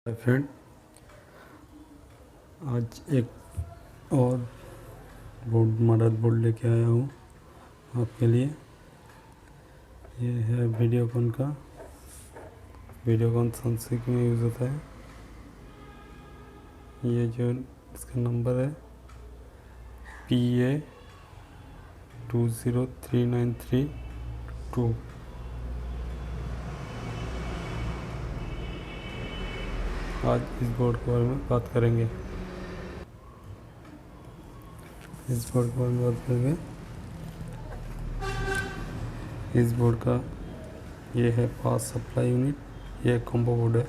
Hi friend, आज एक और मदरबोर्ड लेके आया हूँ आपके लिए। ये है वीडियोकॉन का। वीडियोकॉन सनसिक में यूज़ होता है। ये जो इसका नंबर है PA20393-2। आज इस बोर्ड के बारे में बात करेंगे। इस बोर्ड का ये है पावर सप्लाई यूनिट। ये कॉम्बो बोर्ड है।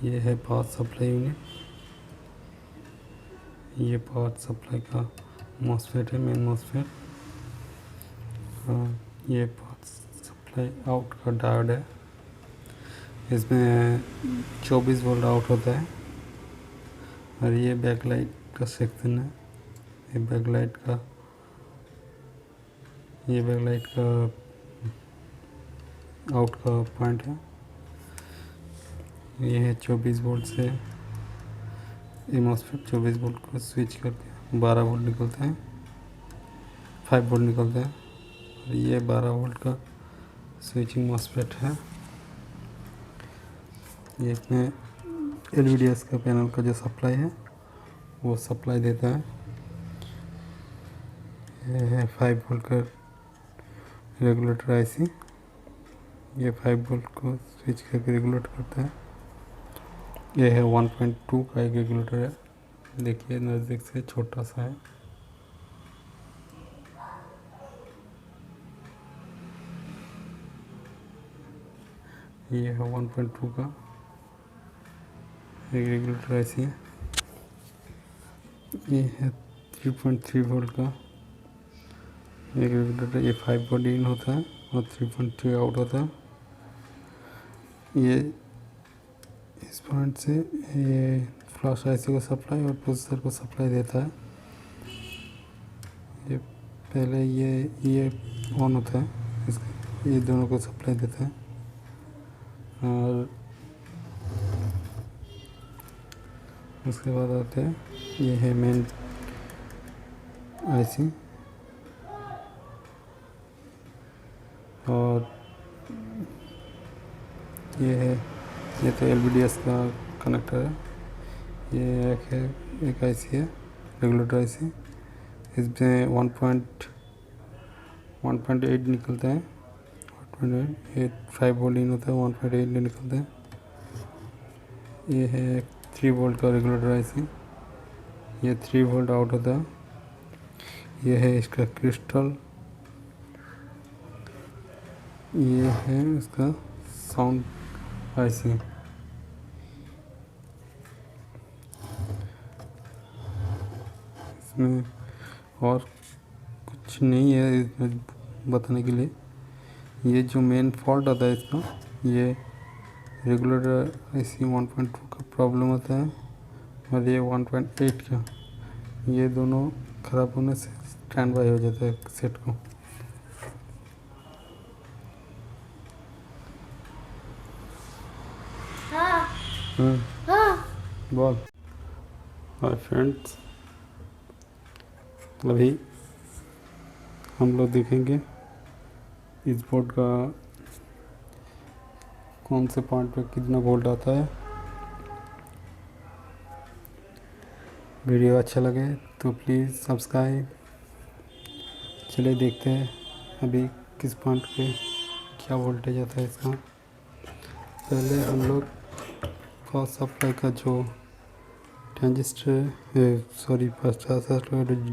ये है पावर सप्लाई यूनिट। ये पावर सप्लाई का मॉसफेट है, मेन मॉसफेट। ये पावर सप्लाई आउट का डायोड है। इसमें 24 वोल्ट आउट होता है। और ये बैकलाइट का सेक्शन है। ये बैकलाइट का आउट का पॉइंट है। ये है 24 वोल्ट से ये मॉसफेट 24 वोल्ट को स्विच करके 12 वोल्ट निकलता है, 5 वोल्ट निकलता है। और ये 12 वोल्ट का स्विचिंग मॉसफेट है। ये इसमें LVDS का पैनल का जो सप्लाई है वो सप्लाई देता है। ये है 5 वोल्ट का रेगुलेटर IC। ये 5 वोल्ट को स्विच करके रेगुलेट करता है। ये है 1.2 का एक रेगुलेटर है। देखिए नज़दीक से छोटा सा है। ये है 1.2 का एक रेगुलेटर IC है। ये है 3.3 वोल्ट का एक रेगुलेटर। ये 5 वोल्ट इन होता है और 3.3 आउट होता है। ये इस पॉइंट से ये फ्लैश IC को सप्लाई और प्रोसेसर को सप्लाई देता है। ये पहले ये ऑन होता है, इसका ये दोनों को सप्लाई देता है। और उसके बाद आते हैं, ये है मेन IC। और ये तो LVDS का कनेक्टर है। ये एक IC है, रेगुलेटर IC। इसमें 1.8 निकलता है। 1.8 5 वोल्ट इन होता है, 1.8 निकलता है। ये है 3 वोल्ट का रेगुलेटर IC। ये 3 वोल्ट आउट होता है। ये है इसका क्रिस्टल। ये है इसका साउंड IC। इसमें और कुछ नहीं है इसमें बताने के लिए। ये जो मेन फॉल्ट आता है इसका, ये रेगुलेटर IC 1.2 का प्रॉब्लम होता है और ये 1.8 का। ये दोनों ख़राब होने से स्टैंड बाय हो जाता है सेट को। बोल। हाय फ्रेंड्स, अभी हम लोग देखेंगे इस बोर्ड का कौन से पॉइंट पे कितना वोल्ट आता है। वीडियो अच्छा लगे तो प्लीज़ सब्सक्राइब। चलिए देखते हैं अभी किस पॉइंट पे क्या वोल्टेज आता है इसका। पहले हम लोग पावर सप्लाई का जो ट्रांजिस्टर 50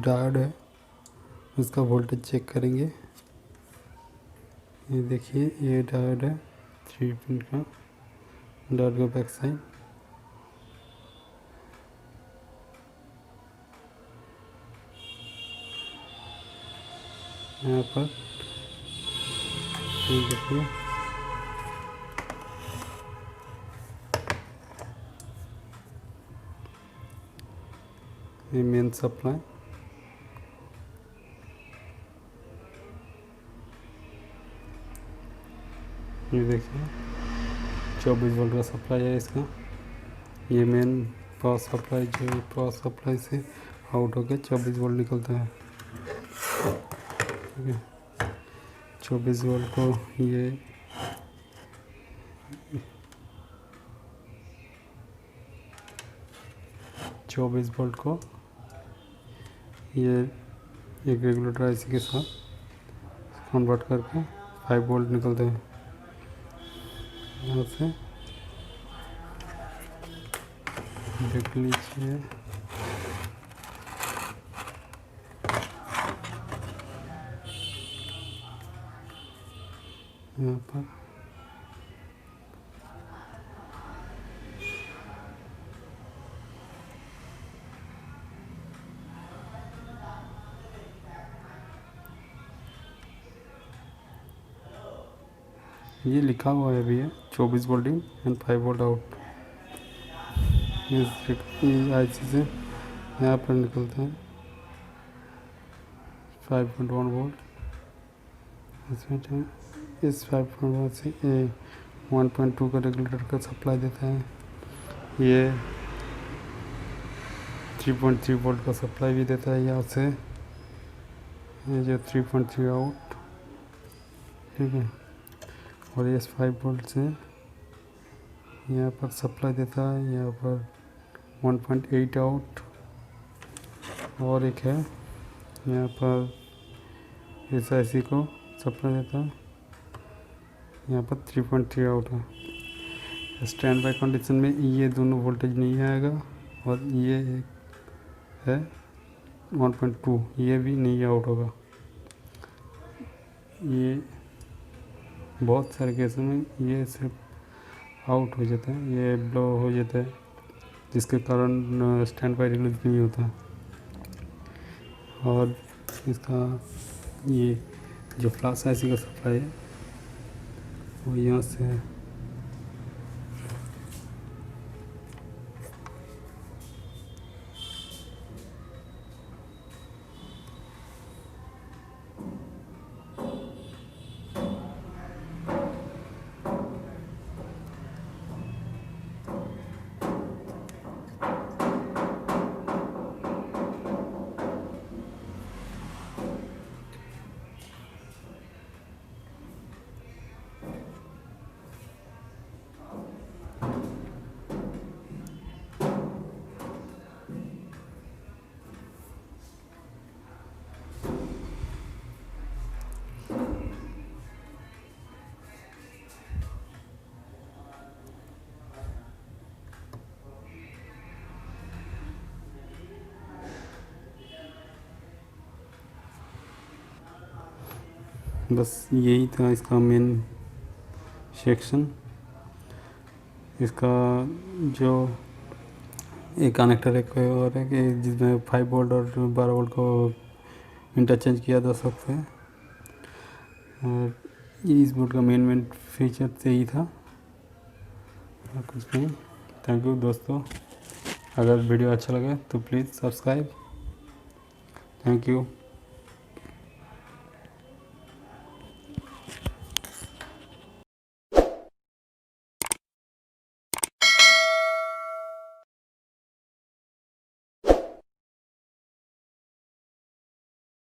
डायोड है उसका वोल्टेज चेक करेंगे। ये देखिए, ये डायोड है 3 पिन का। डायोड का बैक साइड यहाँ पर ये देखिए। ये मेन सप्लाई। ये देखिए 24 वोल्ट का सप्लाई है इसका। ये मेन पावर सप्लाई, जो पावर सप्लाई से आउट होके 24 वोल्ट निकलता है। ठीक है, 24 वोल्ट को ये 24 वोल्ट को ये एक रेगुलेटर आईसी के साथ कन्वर्ट करके 5 वोल्ट निकलते हैं। यहाँ से देख लीजिए, यहाँ पर ये लिखा हुआ है भी है 24 volt in and 5 volt out. इस आईसी से यहाँ पर निकलते हैं 5.1 वोल्ट। इसमें इस 5.1 से 1.2 का रेगुलेटर का सप्लाई देता है। ये 3.3 वोल्ट का सप्लाई भी देता है यहाँ से, ये जो 3.3 आउट। ठीक है, और ये 5 वोल्ट से यहाँ पर सप्लाई देता है, यहाँ पर 1.8 आउट। और एक है यहाँ पर इस आईसी को सप्लाई देता है, यहाँ पर 3.3 आउट है। स्टैंड बाय कंडीशन में ये दोनों वोल्टेज नहीं आएगा, और ये एक है 1.2, ये भी नहीं आउट होगा। ये बहुत सारे केसों में ये सिर्फ आउट हो जाता है, ये ब्लो हो जाता है, जिसके कारण स्टैंड बाय रिलीज नहीं होता। और इसका ये जो फ्लैश आईसी का सप्लाई है वो यहाँ से है। बस यही था इसका मेन सेक्शन। इसका जो एक कनेक्टर एक और है कि जिसमें 5 वोल्ट और 12 वोल्ट को इंटरचेंज किया जा सकता है। और ये इस बोर्ड का मेन फीचर से ही था, कुछ नहीं। थैंक यू दोस्तों, अगर वीडियो अच्छा लगे तो प्लीज़ सब्सक्राइब। Thank you.